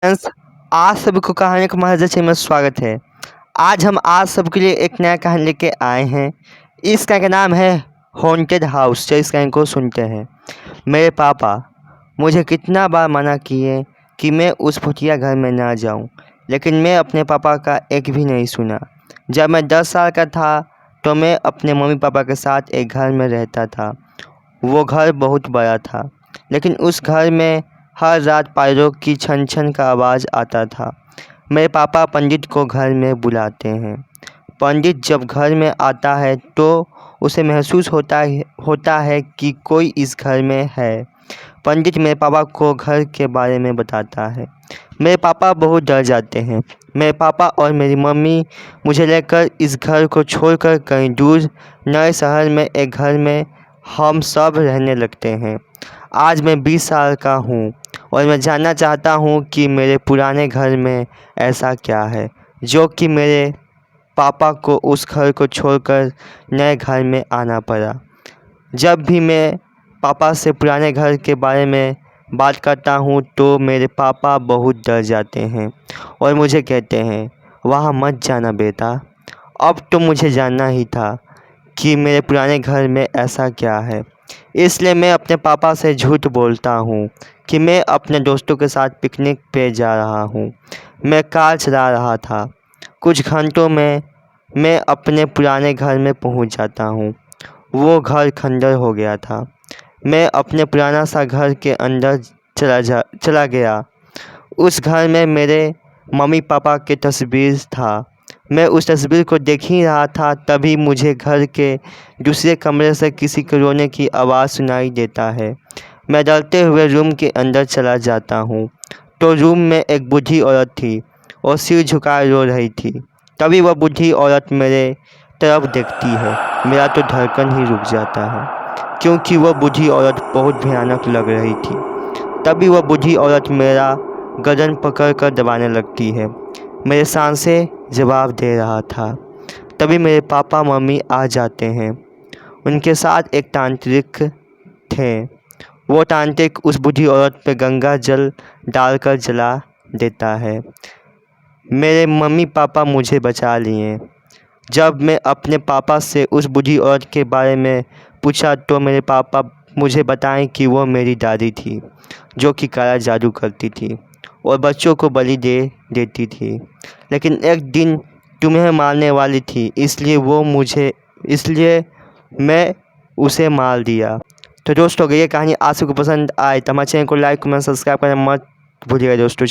Friends, आज सबको कहानी का महाराजा में स्वागत है। आज हम आप सबके लिए एक नया कहानी लेके आए हैं। इस कहानी का नाम है हॉन्टेड हाउस। चलिए इस कहानी को सुनते हैं। मेरे पापा मुझे कितना बार मना किए कि मैं उस भूतिया घर में ना जाऊं, लेकिन मैं अपने पापा का एक भी नहीं सुना। जब मैं 10 साल का था तो मैं अपने मम्मी पापा के साथ एक घर में रहता था। वो घर बहुत बड़ा था, लेकिन उस घर में हर रात पैरों की छन छन का आवाज़ आता था। मेरे पापा पंडित को घर में बुलाते हैं। पंडित जब घर में आता है तो उसे महसूस होता है कि कोई इस घर में है। पंडित मेरे पापा को घर के बारे में बताता है। मेरे पापा बहुत डर जाते हैं। मेरे पापा और मेरी मम्मी मुझे लेकर इस घर को छोड़कर कहीं दूर नए शहर में एक घर में हम सब रहने लगते हैं। आज मैं 20 साल का हूँ और मैं जानना चाहता हूँ कि मेरे पुराने घर में ऐसा क्या है जो कि मेरे पापा को उस घर को छोड़कर नए घर में आना पड़ा। जब भी मैं पापा से पुराने घर के बारे में बात करता हूँ तो मेरे पापा बहुत डर जाते हैं और मुझे कहते हैं, वहाँ मत जाना बेटा। अब तो मुझे जानना ही था कि मेरे पुराने घर में ऐसा क्या है। इसलिए मैं अपने पापा से झूठ बोलता हूँ कि मैं अपने दोस्तों के साथ पिकनिक पे जा रहा हूँ। मैं कार चला रहा था। कुछ घंटों में मैं अपने पुराने घर में पहुँच जाता हूँ। वो घर खंडर हो गया था। मैं अपने पुराना सा घर के अंदर चला गया। उस घर में मेरे मम्मी पापा की तस्वीर था। मैं उस तस्वीर को देख ही रहा था, तभी मुझे घर के दूसरे कमरे से किसी के रोने की आवाज़ सुनाई देता है। मैं डरते हुए रूम के अंदर चला जाता हूँ तो रूम में एक बूढ़ी औरत थी और सिर झुकाए रो रही थी। तभी वह बूढ़ी औरत मेरे तरफ देखती है। मेरा तो धड़कन ही रुक जाता है, क्योंकि वह बूढ़ी औरत बहुत भयानक लग रही थी। तभी वह बूढ़ी औरत मेरा गर्दन पकड़कर दबाने लगती है। मेरे सांसें जवाब दे रहा था। तभी मेरे पापा मम्मी आ जाते हैं। उनके साथ एक तांत्रिक थे। वो तांत्रिक उस बूढ़ी औरत पे गंगा जल डालकर जला देता है। मेरे मम्मी पापा मुझे बचा लिए। जब मैं अपने पापा से उस बूढ़ी औरत के बारे में पूछा तो मेरे पापा मुझे बताएं कि वो मेरी दादी थी, जो कि काला जादू करती थी और बच्चों को बलि दे देती थी, लेकिन एक दिन तुम्हें मारने वाली थी, इसलिए मैं उसे मार दिया। तो दोस्तों, अगर ये कहानी आप सबको पसंद आए तो हमारे चैनल को लाइक कमेंट सब्सक्राइब करना मत भूलिएगा दोस्तों।